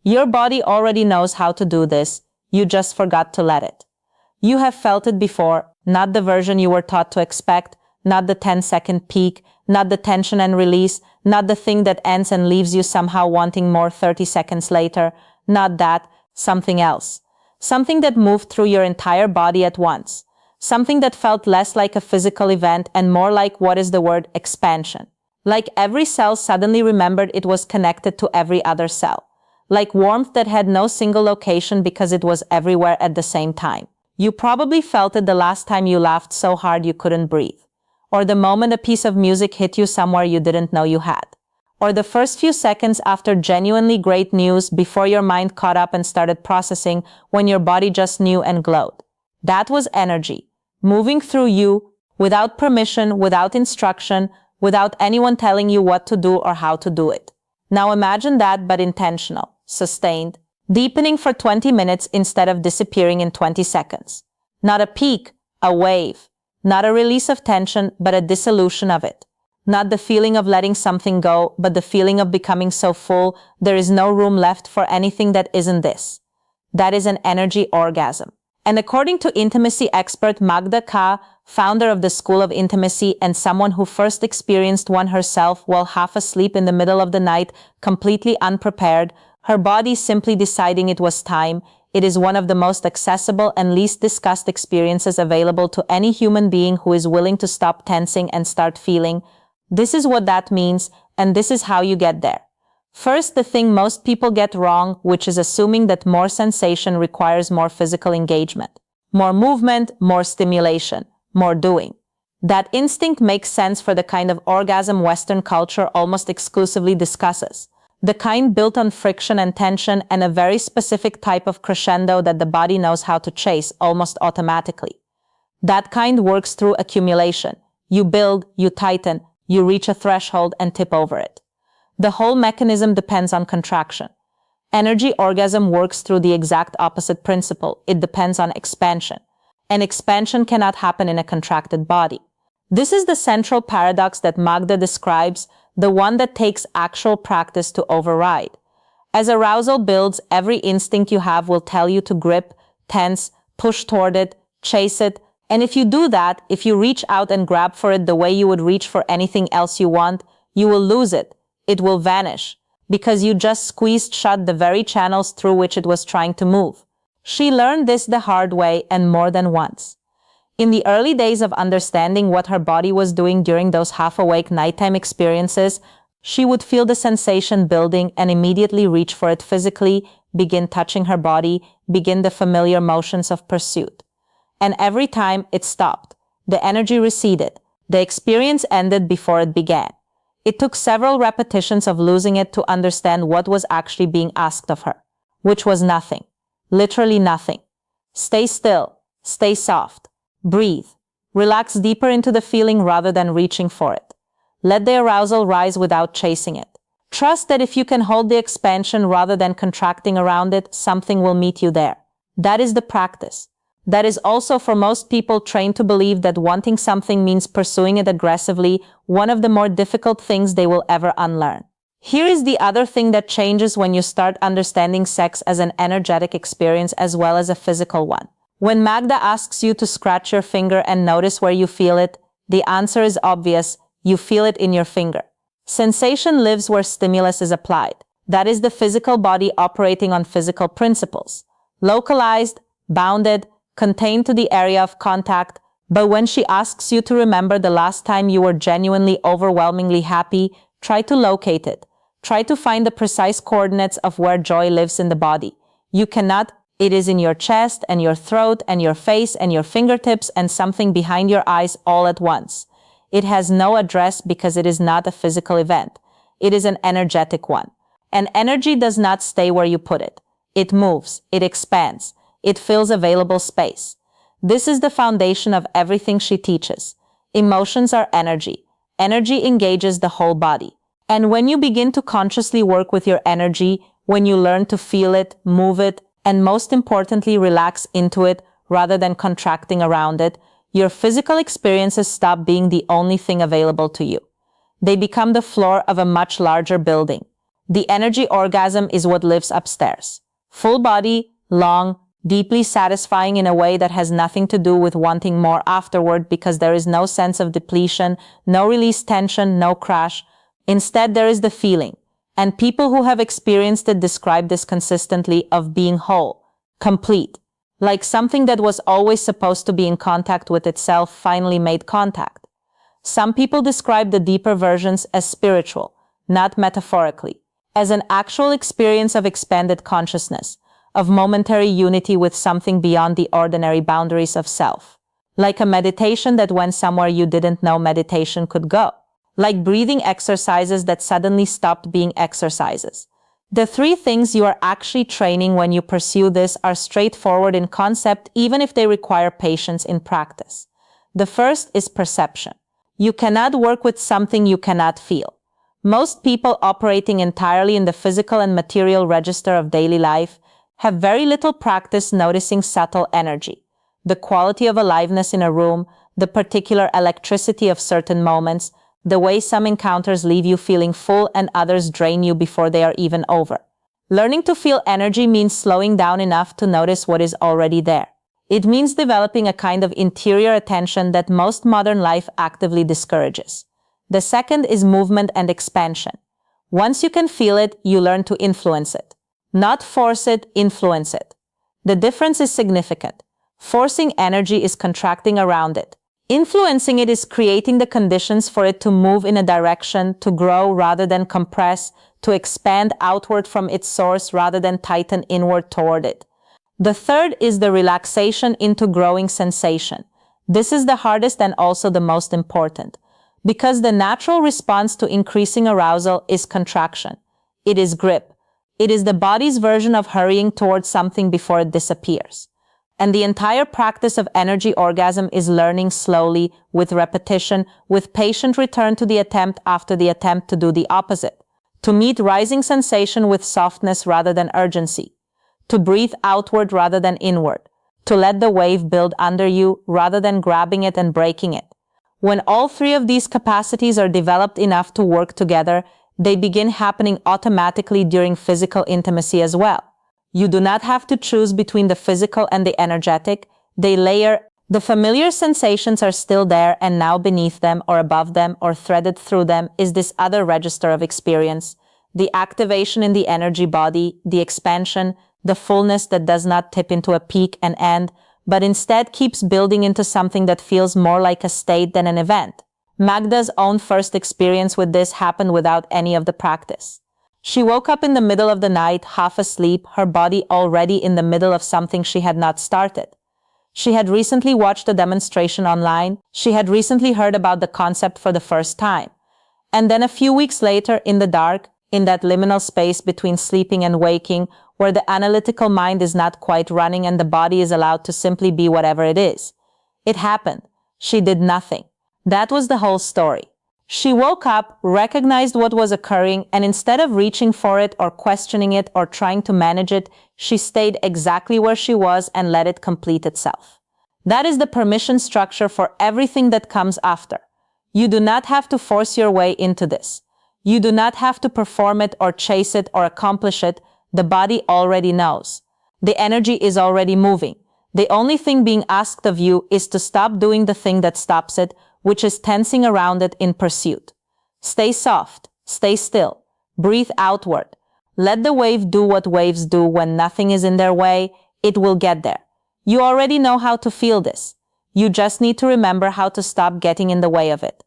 Your body already knows how to do this, you just forgot to let it. You have felt it before, not the version you were taught to expect, not the 10-second peak, not the tension and release, not the thing that ends and leaves you somehow wanting more 30 seconds later, not that, something else. Something that moved through your entire body at once. Something that felt less like a physical event and more like expansion. Like every cell suddenly remembered it was connected to every other cell. Like warmth that had no single location because it was everywhere at the same time. You probably felt it the last time you laughed so hard you couldn't breathe. Or the moment a piece of music hit you somewhere you didn't know you had. Or the first few seconds after genuinely great news before your mind caught up and started processing when your body just knew and glowed. That was energy, moving through you, without permission, without instruction, without anyone telling you what to do or how to do it. Now imagine that, but intentional, sustained, deepening for 20 minutes instead of disappearing in 20 seconds. Not a peak, a wave. Not a release of tension, but a dissolution of it. Not the feeling of letting something go, but the feeling of becoming so full there is no room left for anything that isn't this. That is an energy orgasm. And according to intimacy expert Magda K., founder of the School of Intimacy and someone who first experienced one herself while half asleep in the middle of the night, completely unprepared, her body simply deciding it was time, it is one of the most accessible and least discussed experiences available to any human being who is willing to stop tensing and start feeling. This is what that means, and this is how you get there. First, the thing most people get wrong, which is assuming that more sensation requires more physical engagement. More movement, more stimulation, more doing. That instinct makes sense for the kind of orgasm Western culture almost exclusively discusses. The kind built on friction and tension and a very specific type of crescendo that the body knows how to chase almost automatically. That kind works through accumulation. You build, you tighten, you reach a threshold and tip over it. The whole mechanism depends on contraction. Energy orgasm works through the exact opposite principle. It depends on expansion. And expansion cannot happen in a contracted body. This is the central paradox that Magda describes, the one that takes actual practice to override. As arousal builds, every instinct you have will tell you to grip, tense, push toward it, chase it, and if you do that, if you reach out and grab for it the way you would reach for anything else you want, you will lose it. It will vanish, because you just squeezed shut the very channels through which it was trying to move. She learned this the hard way and more than once. In the early days of understanding what her body was doing during those half-awake nighttime experiences, she would feel the sensation building and immediately reach for it physically, begin touching her body, begin the familiar motions of pursuit. And every time it stopped, the energy receded, the experience ended before it began. It took several repetitions of losing it to understand what was actually being asked of her, which was nothing, literally nothing. Stay still, stay soft. Breathe. Relax deeper into the feeling rather than reaching for it. Let the arousal rise without chasing it. Trust that if you can hold the expansion rather than contracting around it, something will meet you there. That is the practice. That is also for most people trained to believe that wanting something means pursuing it aggressively, one of the more difficult things they will ever unlearn. Here is the other thing that changes when you start understanding sex as an energetic experience as well as a physical one. When Magda asks you to scratch your finger and notice where you feel it, the answer is obvious. You feel it in your finger. Sensation lives where stimulus is applied. That is the physical body operating on physical principles. Localized, bounded, contained to the area of contact. But when she asks you to remember the last time you were genuinely overwhelmingly happy, try to locate it. Try to find the precise coordinates of where joy lives in the body. You cannot. It is in your chest and your throat and your face and your fingertips and something behind your eyes all at once. It has no address because it is not a physical event. It is an energetic one. And energy does not stay where you put it. It moves, it expands, it fills available space. This is the foundation of everything she teaches. Emotions are energy. Energy engages the whole body. And when you begin to consciously work with your energy, when you learn to feel it, move it, and most importantly, relax into it rather than contracting around it, your physical experiences stop being the only thing available to you. They become the floor of a much larger building. The energy orgasm is what lives upstairs. Full body, long, deeply satisfying in a way that has nothing to do with wanting more afterward because there is no sense of depletion, no released tension, no crash. Instead, there is the feeling. And people who have experienced it describe this consistently of being whole, complete, like something that was always supposed to be in contact with itself finally made contact. Some people describe the deeper versions as spiritual, not metaphorically, as an actual experience of expanded consciousness, of momentary unity with something beyond the ordinary boundaries of self. Like a meditation that went somewhere you didn't know meditation could go. Like breathing exercises that suddenly stopped being exercises. The three things you are actually training when you pursue this are straightforward in concept, even if they require patience in practice. The first is perception. You cannot work with something you cannot feel. Most people operating entirely in the physical and material register of daily life have very little practice noticing subtle energy, the quality of aliveness in a room, the particular electricity of certain moments, the way some encounters leave you feeling full and others drain you before they are even over. Learning to feel energy means slowing down enough to notice what is already there. It means developing a kind of interior attention that most modern life actively discourages. The second is movement and expansion. Once you can feel it, you learn to influence it. Not force it, influence it. The difference is significant. Forcing energy is contracting around it. Influencing it is creating the conditions for it to move in a direction, to grow rather than compress, to expand outward from its source rather than tighten inward toward it. The third is the relaxation into growing sensation. This is the hardest and also the most important, because the natural response to increasing arousal is contraction. It is grip. It is the body's version of hurrying towards something before it disappears. And the entire practice of energy orgasm is learning slowly, with repetition, with patient return to the attempt after the attempt to do the opposite, to meet rising sensation with softness rather than urgency, to breathe outward rather than inward, to let the wave build under you rather than grabbing it and breaking it. When all three of these capacities are developed enough to work together, they begin happening automatically during physical intimacy as well. You do not have to choose between the physical and the energetic. They layer. The familiar sensations are still there, and now beneath them or above them or threaded through them is this other register of experience, the activation in the energy body, the expansion, the fullness that does not tip into a peak and end, but instead keeps building into something that feels more like a state than an event. Magda's own first experience with this happened without any of the practice. She woke up in the middle of the night, half asleep, her body already in the middle of something she had not started. She had recently watched a demonstration online. She had recently heard about the concept for the first time. And then a few weeks later, in the dark, in that liminal space between sleeping and waking, where the analytical mind is not quite running and the body is allowed to simply be whatever it is. It happened. She did nothing. That was the whole story. She woke up, recognized what was occurring, and instead of reaching for it or questioning it or trying to manage it, she stayed exactly where she was and let it complete itself. That is the permission structure for everything that comes after. You do not have to force your way into this. You do not have to perform it or chase it or accomplish it. The body already knows. The energy is already moving. The only thing being asked of you is to stop doing the thing that stops it, which is tensing around it in pursuit. Stay soft, stay still, breathe outward. Let the wave do what waves do when nothing is in their way. It will get there. You already know how to feel this. You just need to remember how to stop getting in the way of it.